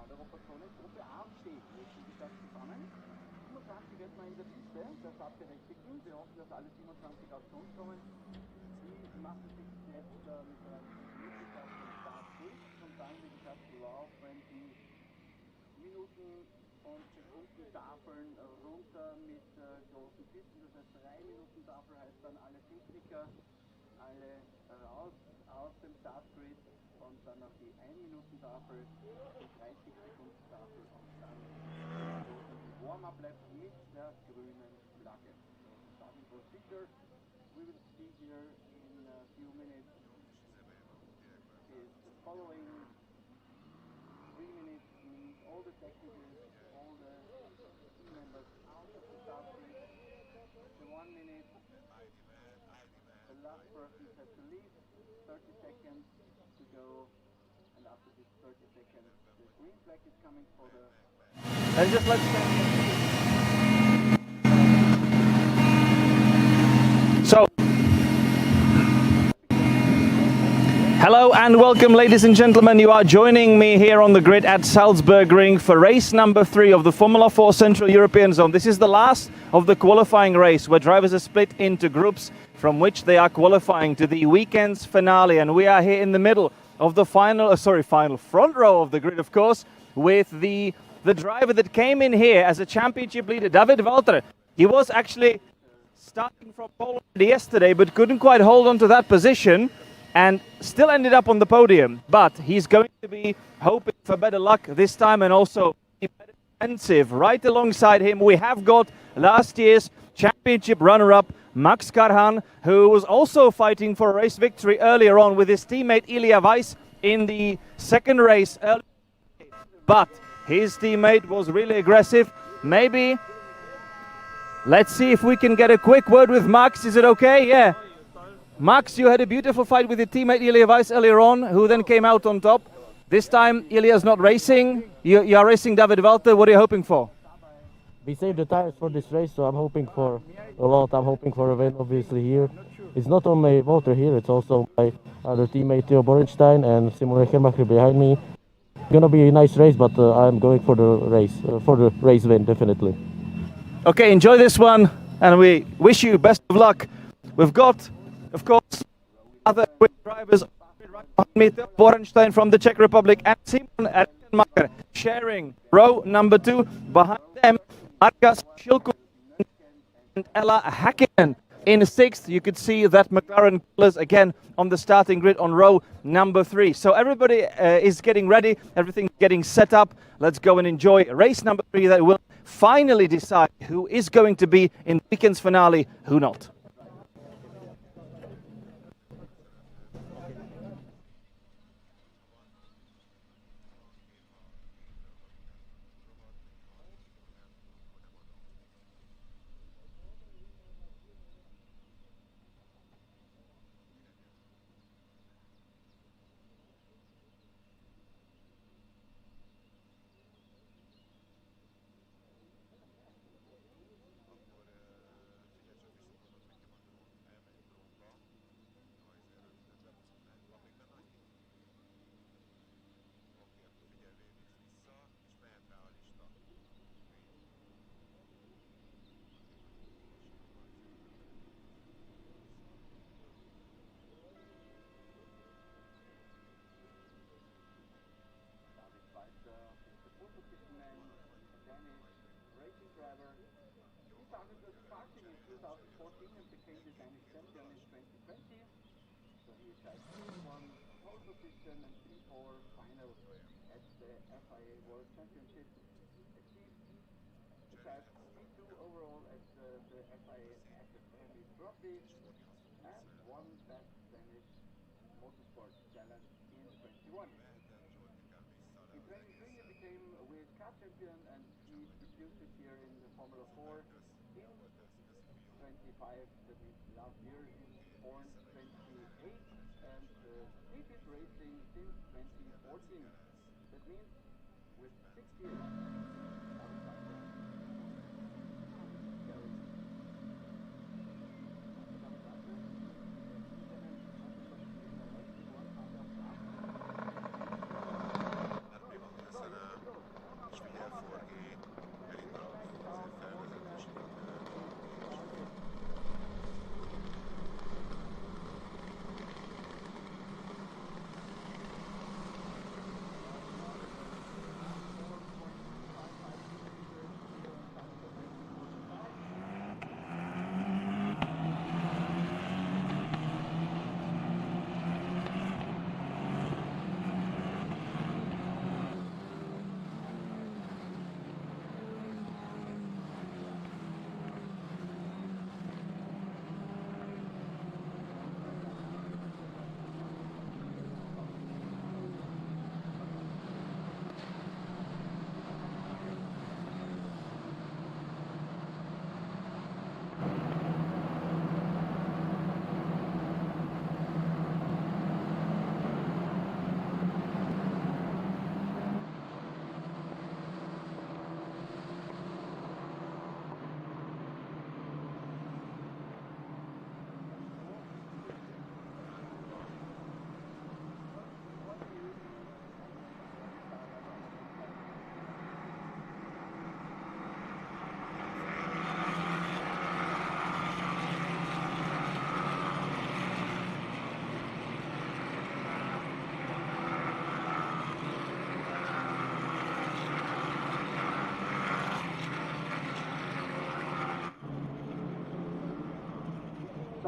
Gruppe A steht jetzt, wie gesagt, zusammen. 27 wird man in der Piste, der Startberechtigten. Wir hoffen, dass alle 27 aufs Grund kommen. Die machen sich jetzt mit der Möglichkeit zum Start durch und dann, wie gesagt, laufen die Minuten und Sekundentafeln runter mit großen Pisten. Das heißt, 3 Minuten Tafel heißt dann alle Techniker, alle raus aus dem Startgrid und dann noch die 1 Minuten Tafel, die 30 Sekunden Tafel und dann die Warm-up Lap mit der grünen Flagge. So, starting procedure, we will see here in a few minutes is the following. 3 minutes means all the technicals, all the team members out of the start grid. The 1 minute, the last person has to leave, 30 seconds to go, and after this 30 seconds, the green flag is coming for the... And just let's... So... Hello and welcome, ladies and gentlemen. You are joining me here on the grid at Salzburgring for race number 3 of the Formula 4 Central European Zone. This is the last of the qualifying race where drivers are split into groups from which they are qualifying to the weekend's finale. And we are here in the middle of the front row of the grid, of course, with the driver that came in here as a championship leader, David Walther. He was actually starting from pole yesterday, but couldn't quite hold on to that position, and still ended up on the podium. But he's going to be hoping for better luck this time and also be better defensive. Right alongside him, we have got last year's championship runner-up, Max Karhan, who was also fighting for a race victory earlier on with his teammate Elia Weiss in the second race earlier. But his teammate was really aggressive. Maybe, let's see if we can get a quick word with Max. Is it okay? Yeah. Max, you had a beautiful fight with your teammate Elia Weiss earlier on, who then came out on top. This time, Elia's not racing. You are racing David Walther. What are you hoping for? We saved the tires for this race, so I'm hoping for a lot. I'm hoping for a win, obviously, here. It's not only Walther here, it's also my other teammate Borenstein and Simon Rechermacher behind me. It's gonna be a nice race, but I'm going for the race win, definitely. Okay, enjoy this one, and we wish you best of luck. We've got, of course, other quick drivers right behind me, Borenstein from the Czech Republic and Simon Rechermacher sharing row number 2. Behind them, Arkas Shilku and Ella Hakkinen in 6th. You could see that McLaren colours again on the starting grid on row number 3. So everybody is getting ready, everything's getting set up. Let's go and enjoy race number 3 that will finally decide who is going to be in the weekend's finale, who not. Position and 3-4 final at the FIA World Championship. Achieved the best P2 overall at the FIA Academy Trophy and won that Danish Motorsport Challenge in 21. In 23 he became a World Cup champion and he debuted here in the Formula 4 in 25, that is last year. He's born 28 and he did racing since 2014. That means with 6 years.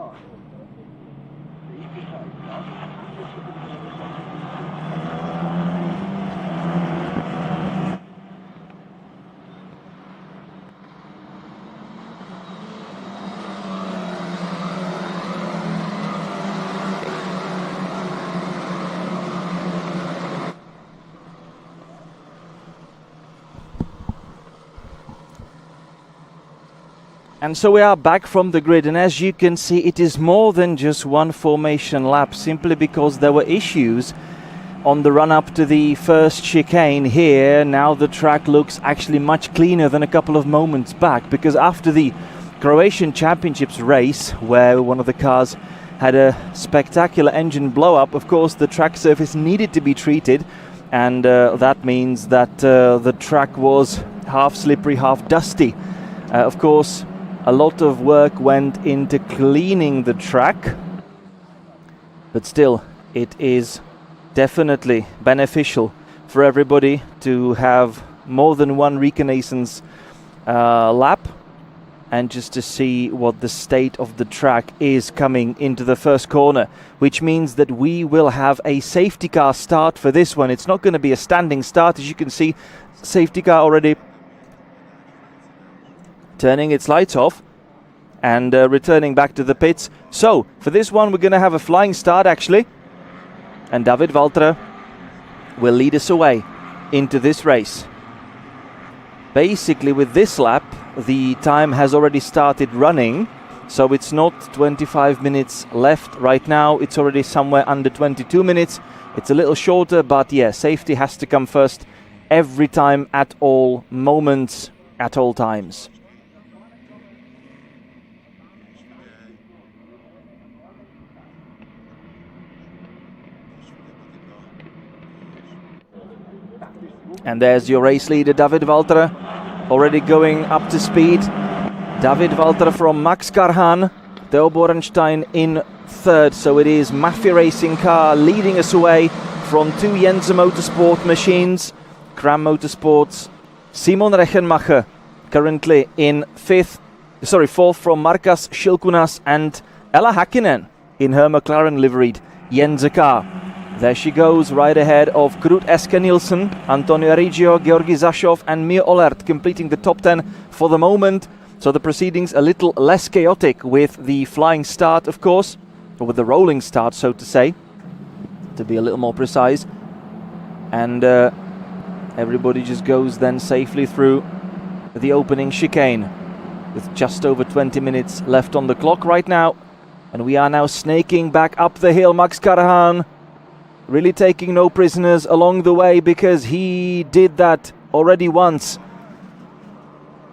Car. Safety car is And so we are back from the grid, and as you can see, it is more than just one formation lap, simply because there were issues on the run up to the first chicane here. Now the track looks actually much cleaner than a couple of moments back, because after the Croatian Championships race, where one of the cars had a spectacular engine blow up, of course the track surface needed to be treated, and that means that the track was half slippery, half dusty. Of course, a lot of work went into cleaning the track, but still it is definitely beneficial for everybody to have more than one reconnaissance lap, and just to see what the state of the track is coming into the first corner, which means that we will have a safety car start for this one. It's not going to be a standing start. As you can see, safety car already turning its lights off and returning back to the pits. So for this one we're going to have a flying start actually, and David Walther will lead us away into this race. Basically with this lap the time has already started running, so it's not 25 minutes left right now, it's already somewhere under 22 minutes. It's a little shorter, but yeah, safety has to come first every time, at all moments, at all times. And there's your race leader, David Walther, already going up to speed. David Walther from Max Karhan, Theo Borenstein in third. So it is Maffi racing car leading us away from two Jenzer Motorsport machines. Kram Motorsports, Simon Rechenmacher currently in fourth from Markas Shilkunas, and Ella Hakkinen in her McLaren liveried Jenzer car. There she goes, right ahead of Krut Eske Nielsen, Antonio Arigio, Georgiy Zasov and Mio Ollert completing the top 10 for the moment. So the proceedings a little less chaotic with the flying start, of course, or with the rolling start, so to say, to be a little more precise. And everybody just goes then safely through the opening chicane with just over 20 minutes left on the clock right now. And we are now snaking back up the hill. Max Karhan really taking no prisoners along the way, because he did that already once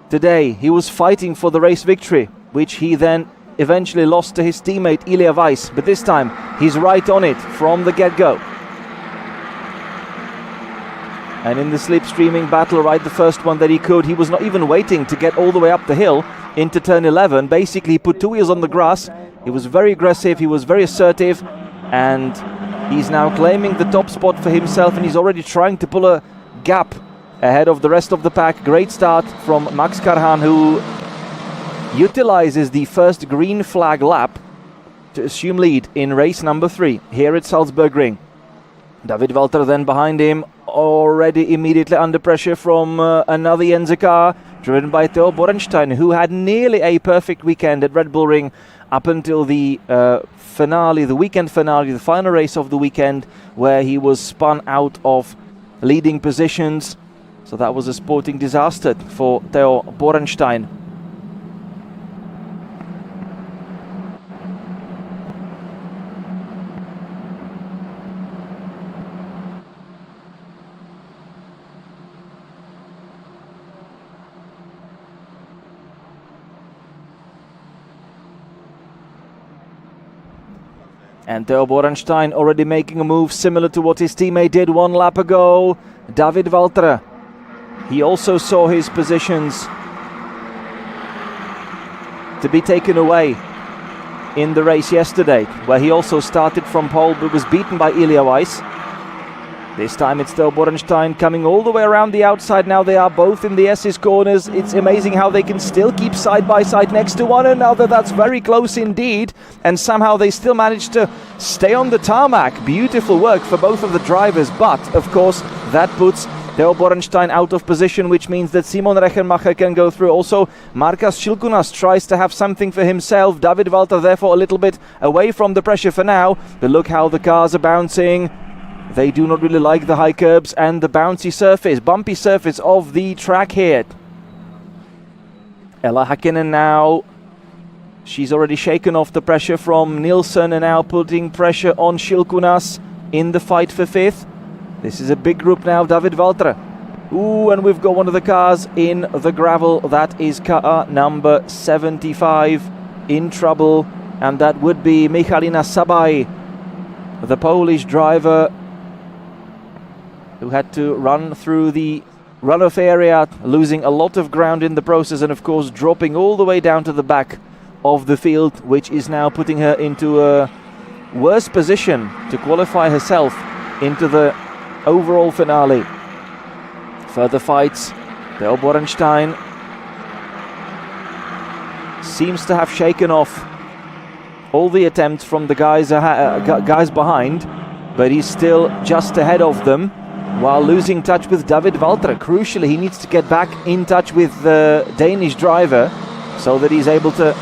today. He was fighting for the race victory, which he then eventually lost to his teammate Elia Weiss, but this time he's right on it from the get-go. And in the slipstreaming battle, right, the first one that he could, he was not even waiting to get all the way up the hill into turn 11. Basically, he put two wheels on the grass. He was very aggressive, he was very assertive, and he's now claiming the top spot for himself, and he's already trying to pull a gap ahead of the rest of the pack. Great start from Max Karhan, who utilizes the first green flag lap to assume lead in race number 3 here at Salzburgring. David Walther then behind him, already immediately under pressure from another Jenzer car driven by Theo Borenstein, who had nearly a perfect weekend at Red Bull Ring up until the finale, the weekend finale, the final race of the weekend, where he was spun out of leading positions. So that was a sporting disaster for Theo Borenstein. And Theo Borenstein already making a move similar to what his teammate did one lap ago. David Walther, he also saw his positions to be taken away in the race yesterday, where he also started from pole but was beaten by Elia Weiss. This time it's still Borenstein coming all the way around the outside. Now they are both in the S's corners. It's amazing how they can still keep side by side next to one another. That's very close indeed. And somehow they still manage to stay on the tarmac. Beautiful work for both of the drivers. But, of course, that puts Theo Borenstein out of position, which means that Simon Rechenmacher can go through. Also, Markas Šilkunas tries to have something for himself. David Walther, therefore, a little bit away from the pressure for now. But look how the cars are bouncing. They do not really like the high curbs and the bouncy surface, bumpy surface of the track here. Ella Häkkinen now, she's already shaken off the pressure from Nielsen and now putting pressure on Šilkunas in the fight for fifth. This is a big group now, David Walther. Ooh, and we've got one of the cars in the gravel. That is car number 75 in trouble, and that would be Michalina Sabaj, the Polish driver who had to run through the runoff area, losing a lot of ground in the process and of course dropping all the way down to the back of the field, which is now putting her into a worse position to qualify herself into the overall finale. Further fights. Theo Borenstein seems to have shaken off all the attempts from the guys behind, but he's still just ahead of them, while losing touch with David Walther. Crucially, he needs to get back in touch with the Danish driver so that he's able to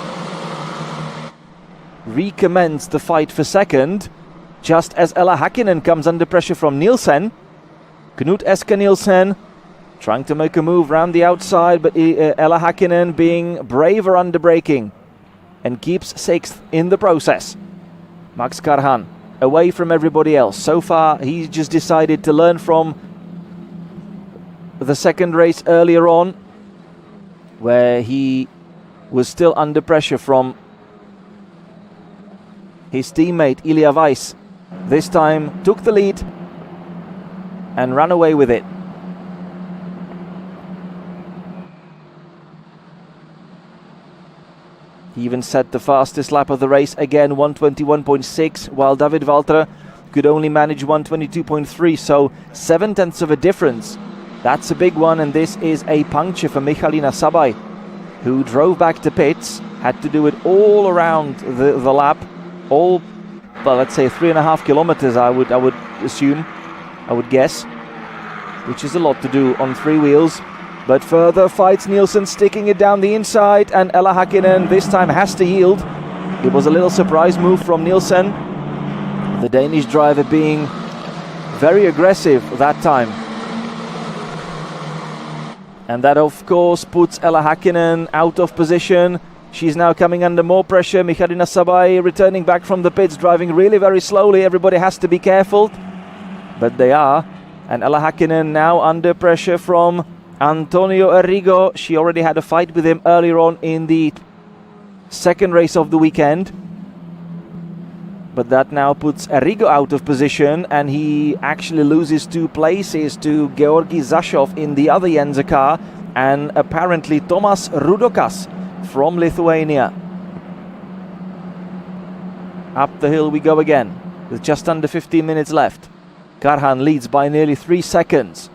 recommence the fight for second, just as Ella Häkkinen comes under pressure from Nielsen. Knut Eske Nielsen trying to make a move round the outside, but Ella Häkkinen being braver under braking and keeps sixth in the process. Max Karhan away from everybody else. So far, he's just decided to learn from the second race earlier on, where he was still under pressure from his teammate Elia Weiss. This time took the lead and ran away with it. He even set the fastest lap of the race again, 121.6, while David Walther could only manage 122.3, so 7/10 of a difference. That's a big one, and this is a puncture for Michalina Sabaj, who drove back to pits, had to do it all around the lap, all, well, let's say 3.5 kilometers, I would assume, I would guess, which is a lot to do on three wheels. But further fights, Nielsen sticking it down the inside, and Ella Häkkinen this time has to yield. It was a little surprise move from Nielsen, the Danish driver being very aggressive that time. And that of course puts Ella Häkkinen out of position. She's now coming under more pressure. Michalina Sabaj returning back from the pits, driving really very slowly. Everybody has to be careful, but they are. And Ella Häkkinen now under pressure from Antonio Arrigo. She already had a fight with him earlier on in the second race of the weekend. But that now puts Arrigo out of position, and he actually loses 2 places to Georgiy Zasov in the other Jenzer car, and apparently Tomas Rudokas from Lithuania. Up the hill we go again, with just under 15 minutes left. Karhan leads by nearly 3 seconds.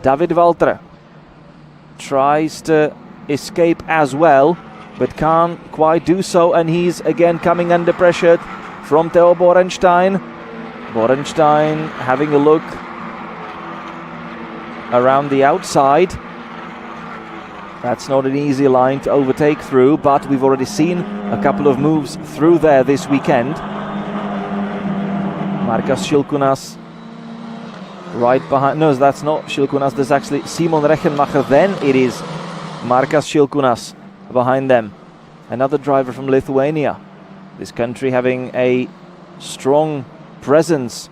David Walther tries to escape as well, but can't quite do so, and he's again coming under pressure from Theo Borenstein. Borenstein having a look around the outside. That's not an easy line to overtake through, but we've already seen a couple of moves through there this weekend. Markas Šilkunas right behind. No, that's not Šilkunas. There's actually Simon Rechenmacher. Then it is Markas Šilkunas behind them. Another driver from Lithuania. This country having a strong presence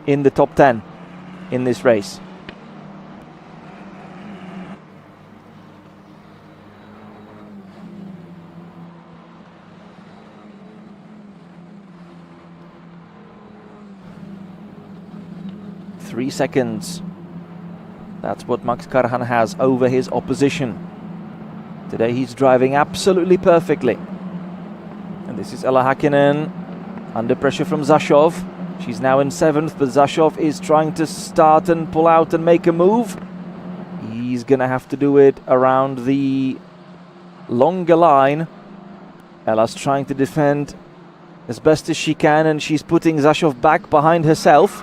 in the top 10 in this race. Three seconds. That's what Max Karhan has over his opposition. Today he's driving absolutely perfectly. And this is Ella Häkkinen under pressure from Zasov. She's now in 7th, but Zasov is trying to start and pull out and make a move. He's going to have to do it around the longer line. Ella's trying to defend as best as she can, and she's putting Zasov back behind herself.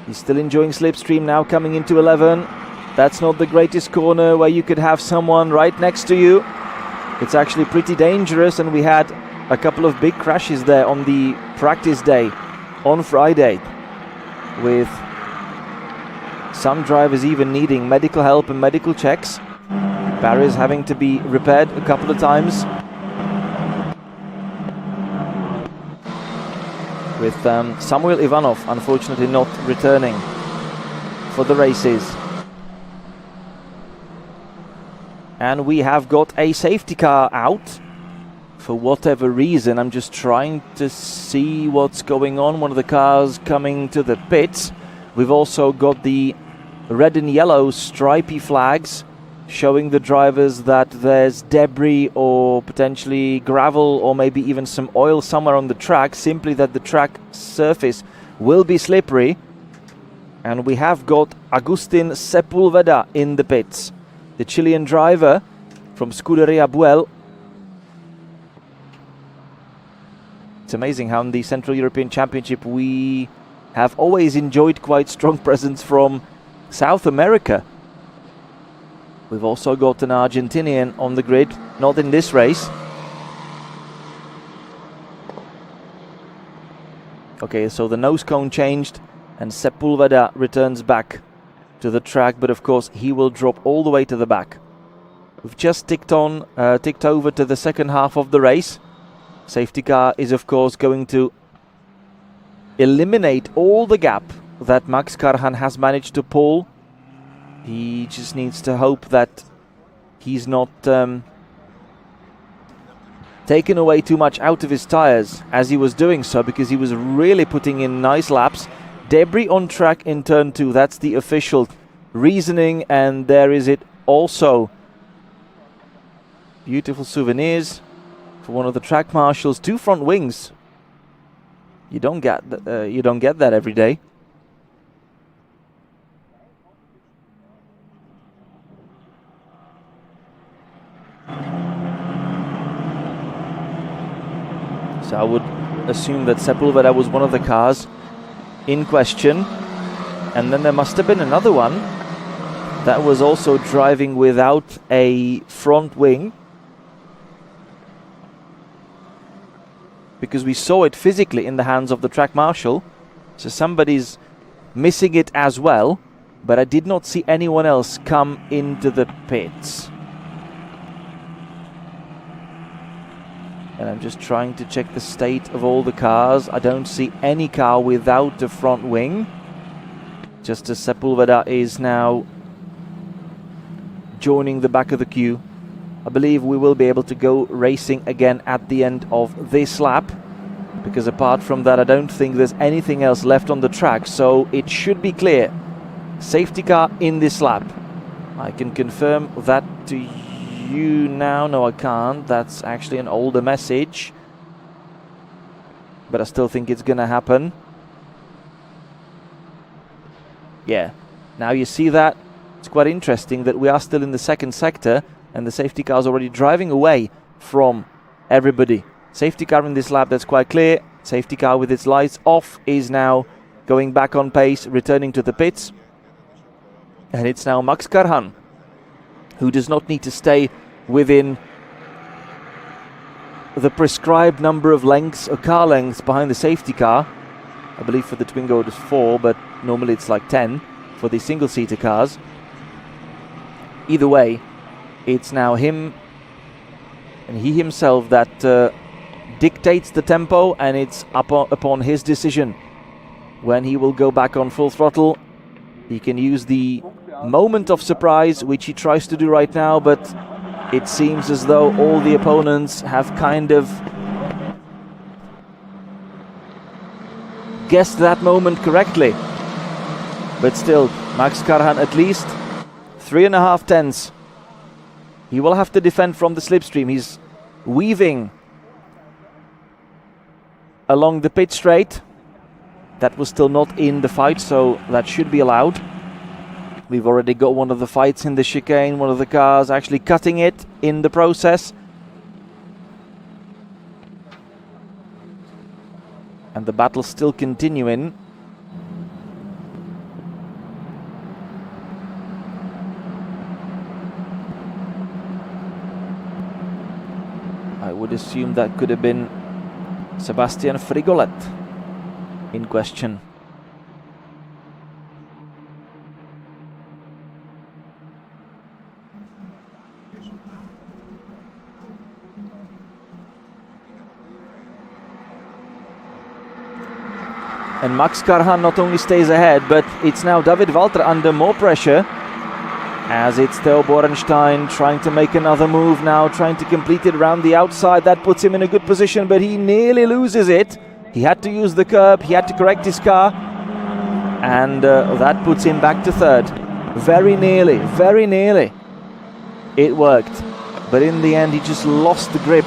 He's still enjoying Slipstream now, coming into 11. That's not the greatest corner where you could have someone right next to you. It's actually pretty dangerous, and we had a couple of big crashes there on the practice day on Friday, with some drivers even needing medical help and medical checks. Barriers having to be repaired a couple of times. With Samuel Ivanov unfortunately not returning for the races. And we have got a safety car out for whatever reason. I'm just trying to see what's going on. One of the cars coming to the pits. We've also got the red and yellow stripy flags showing the drivers that there's debris or potentially gravel or maybe even some oil somewhere on the track, simply that the track surface will be slippery. And we have got Agustin Sepulveda in the pits, the Chilean driver from Scuderia Buell. It's amazing how in the Central European Championship we have always enjoyed quite strong presence from South America. We've also got an Argentinian on the grid, not in this race. Okay, so the nose cone changed and Sepulveda returns back to the track, but of course he will drop all the way to the back. We've just ticked over to the second half of the race. Safety car is of course going to eliminate all the gap that Max Karhan has managed to pull. He just needs to hope that he's not taken away too much out of his tires as he was doing so, because he was really putting in nice laps. Debris on track in turn 2, that's the official reasoning, and there is it also. Beautiful souvenirs for one of the track marshals. 2 front wings. You don't get that every day. So I would assume that Sepulveda was one of the cars in question. And then there must have been another one that was also driving without a front wing, because we saw it physically in the hands of the track marshal. So somebody's missing it as well, but I did not see anyone else come into the pits. And I'm just trying to check the state of all the cars. I don't see any car without a front wing. Just as Sepulveda is now joining the back of the queue. I believe we will be able to go racing again at the end of this lap, because apart from that I don't think there's anything else left on the track, so it should be clear. Safety car in this lap. I can confirm that to you now. No, I can't. That's actually an older message, but I still think it's gonna happen. Yeah, now you see that. It's quite interesting that we are still in the second sector and the safety car is already driving away from everybody. Safety car in this lap, that's quite clear. Safety car with its lights off is now going back on pace, returning to the pits. And it's now Max Karhan, who does not need to stay within the prescribed number of lengths or car lengths behind the safety car. I believe for the Twingo it is 4, but normally it's like 10 for the single-seater cars. Either way, it's now him and he himself that dictates the tempo, and it's upon his decision when he will go back on full throttle. He can use the moment of surprise, which he tries to do right now, but it seems as though all the opponents have kind of guessed that moment correctly. But still, Max Karhan at least 3.5 tenths. He will have to defend from the slipstream. He's weaving along the pit straight. That was still not in the fight, so that should be allowed. We've already got one of the fights in the chicane, one of the cars actually cutting it in the process. And the battle's still continuing. I would assume that could have been Sebastian Frigolet in question. And Max Karhan not only stays ahead, but it's now David Walther under more pressure, as it's Theo Borenstein trying to make another move now, trying to complete it around the outside. That puts him in a good position, but he nearly loses it. He had to use the curb, he had to correct his car, and that puts him back to third. Very nearly it worked, but in the end he just lost the grip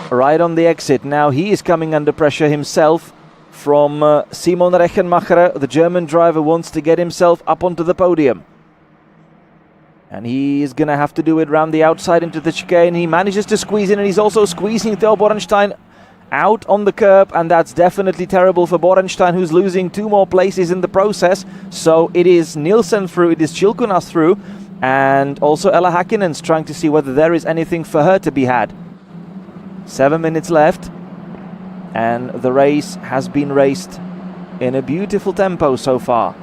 right on the exit. Now he is coming under pressure himself from Simon Rechenmacher. The German driver wants to get himself up onto the podium, and he is going to have to do it around the outside into the chicane. He manages to squeeze in, and he's also squeezing Theo Borenstein out on the curb, and that's definitely terrible for Borenstein, who's losing 2 more places in the process. So it is Nielsen through, it is Chilkunas through, and also Ella Häkkinen's trying to see whether there is anything for her to be had. 7 minutes left, and the race has been raced in a beautiful tempo so far.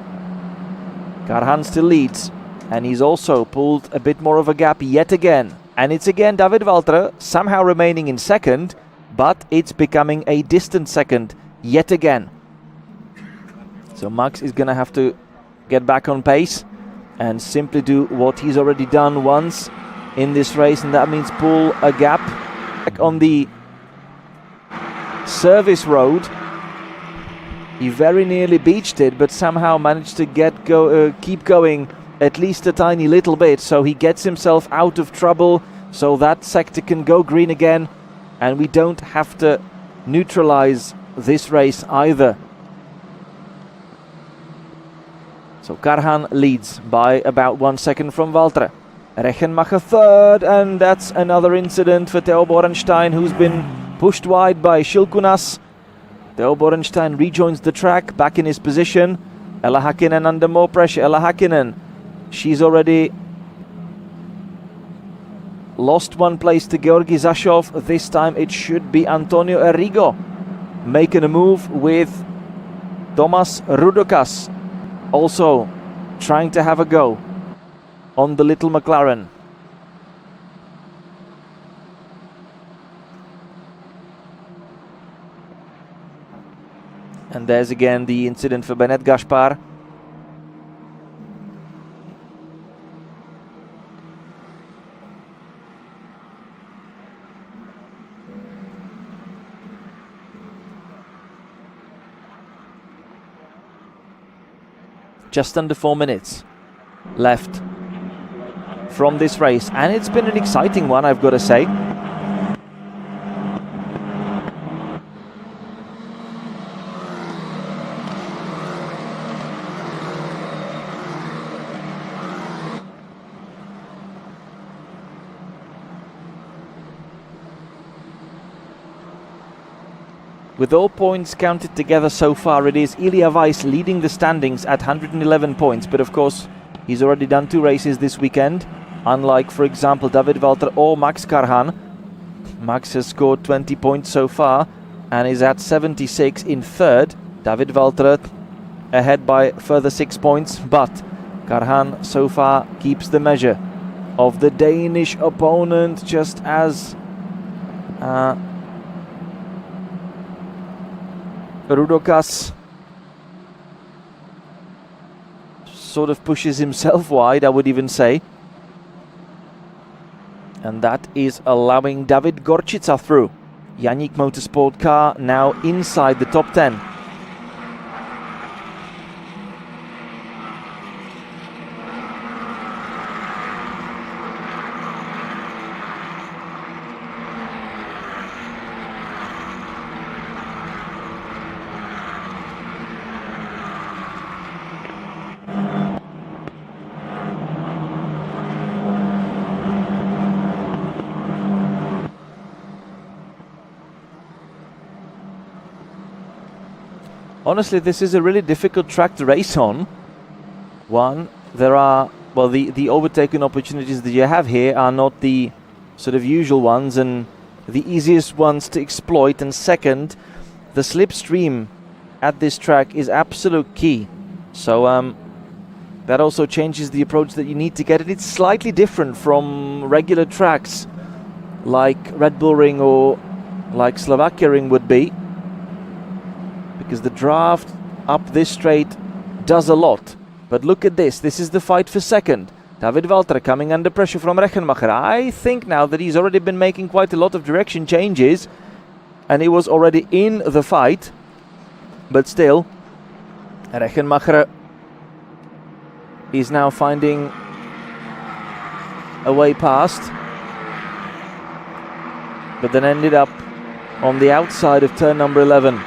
Karhan still leads, and he's also pulled a bit more of a gap yet again. And it's again David Walther somehow remaining in second, but it's becoming a distant second yet again. So Max is going to have to get back on pace and simply do what he's already done once in this race, and that means pull a gap back on the service road. He very nearly beached it, but somehow managed to keep going at least a tiny little bit, so he gets himself out of trouble, so that sector can go green again, and we don't have to neutralize this race either. So Karhan leads by about 1 second from Walther. Rechenmacher third, and that's another incident for Theo Borenstein, who's been pushed wide by Chilkunas. Theo Borenstein rejoins the track, back in his position. Ella Häkkinen under more pressure. Ella Häkkinen, she's already lost 1 place to Georgiy Zasov. This time it should be Antonio Errigo making a move with Tomas Rudokas also trying to have a go on the little McLaren. And there's again the incident for Bennett Gaspar. Just under 4 minutes left from this race, and it's been an exciting one, I've got to say. With all points counted together so far, it is Elia Weiss leading the standings at 111 points. But of course, he's already done 2 races this weekend, unlike, for example, David Walther or Max Karhan. Max has scored 20 points so far and is at 76 in third. David Walther ahead by further 6 points, but Karhan so far keeps the measure of the Danish opponent, just as Rudokas sort of pushes himself wide, I would even say. And that is allowing David Gorčica through. Yannick Motorsport car now inside the top 10. honestly, this is a really difficult track to race on. One, there are, well, the overtaking opportunities that you have here are not the sort of usual ones and the easiest ones to exploit. And second, the slipstream at this track is absolute key. So that also changes the approach that you need to get it. It's slightly different from regular tracks like Red Bull Ring or like Slovakia Ring would be, because the draft up this straight does a lot. But look at this. This is the fight for second. David Walther coming under pressure from Rechenmacher. I think now that he's already been making quite a lot of direction changes and he was already in the fight. But still, Rechenmacher is now finding a way past. But then ended up on the outside of turn number 11.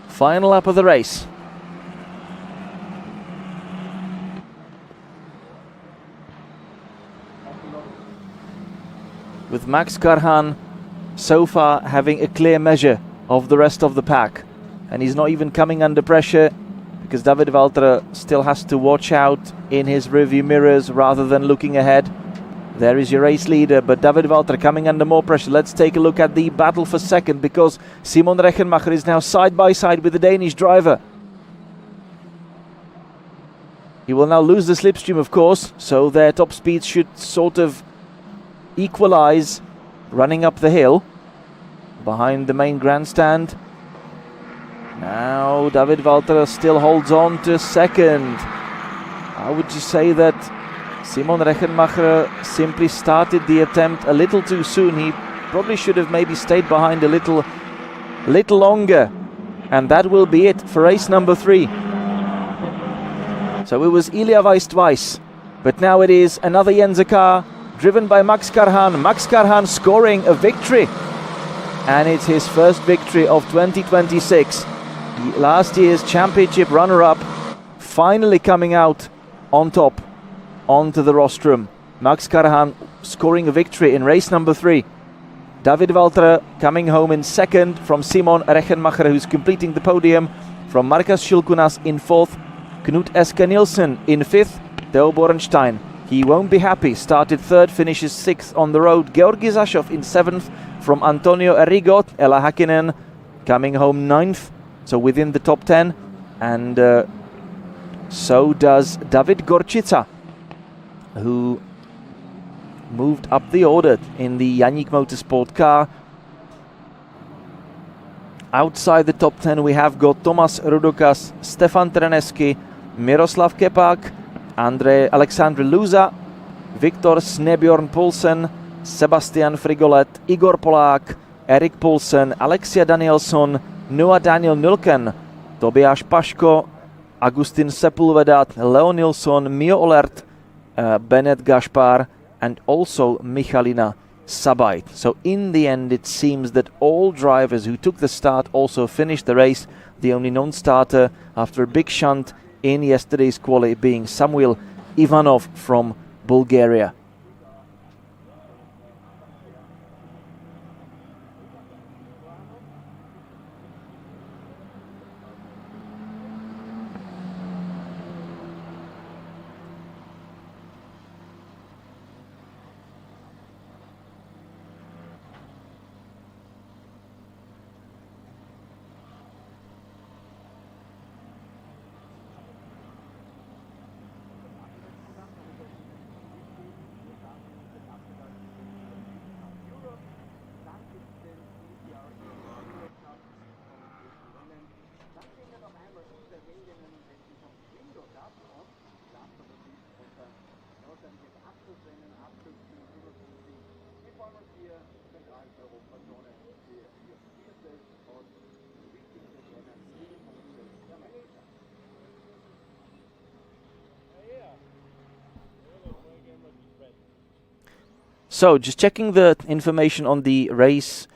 Final lap of the race. With Max Karhan so far having a clear measure of the rest of the pack. And he's not even coming under pressure because David Walther still has to watch out in his rearview mirrors rather than looking ahead. There is your race leader, but David Walther coming under more pressure. Let's take a look at the battle for second, because Simon Rechenmacher is now side by side with the Danish driver. He will now lose the slipstream, of course, so their top speeds should sort of equalize running up the hill behind the main grandstand. Now David Walther still holds on to second. How would you say that Simon Rechenmacher simply started the attempt a little too soon? He probably should have maybe stayed behind a little longer. And that will be it for race number 3. So it was Elia Weiss twice, but now it is another Jenzer car driven by Max Karhan. Max Karhan scoring a victory. And it's his first victory of 2026. Last year's championship runner-up finally coming out on top onto the rostrum. Max Karhan scoring a victory in race number 3. David Walther coming home in second from Simon Rechenmacher, who's completing the podium, from Markus Schilkunas in 4th, Knut Eske Nielsen in 5th, Theo Borenstein. He won't be happy, started 3rd, finishes 6th on the road. Georgiy Zasov in 7th from Antonio Arrigo. Ella Hakkinen coming home 9th, so within the top 10. And so does David Gorčica, who moved up the order in the Janík Motorsport car. Outside the top 10 we have got Tomas Rudokas, Stefan Treneski, Miroslav Kepak, Alexandre Luza, Viktor Snebjorn Poulsen, Sebastian Frigolet, Igor Polák, Erik Poulsen, Alexia Danielsson, Noah Daniel Nulken, Tobias Paško, Agustin Sepulvedat, Leo Nilsson, Mio Olert, Bennett Gaspar, and also Michalina Sabait. So in the end it seems that all drivers who took the start also finished the race. The only non-starter after a big shunt in yesterday's quali being Samuel Ivanov from Bulgaria. So, just checking the information on the race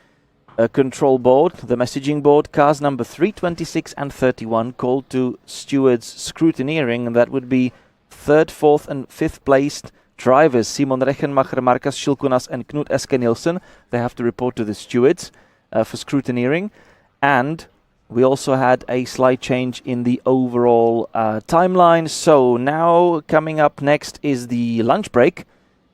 control board, the messaging board. Cars number 3, 26 and 31 called to stewards scrutineering, and that would be 3rd, 4th and 5th placed drivers Simon Rechenmacher, Markus Schilkunas and Knut Eske Nielsen. They have to report to the stewards for scrutineering. And we also had a slight change in the overall timeline. So now coming up next is the lunch break,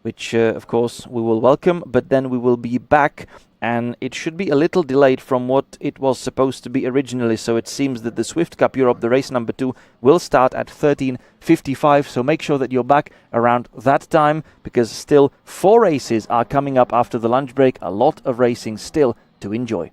which of course we will welcome, but then we will be back, and it should be a little delayed from what it was supposed to be originally. So it seems that the Swift Cup Europe, the race number 2, will start at 13:55. So make sure that you're back around that time, because still 4 races are coming up after the lunch break. A lot of racing still to enjoy.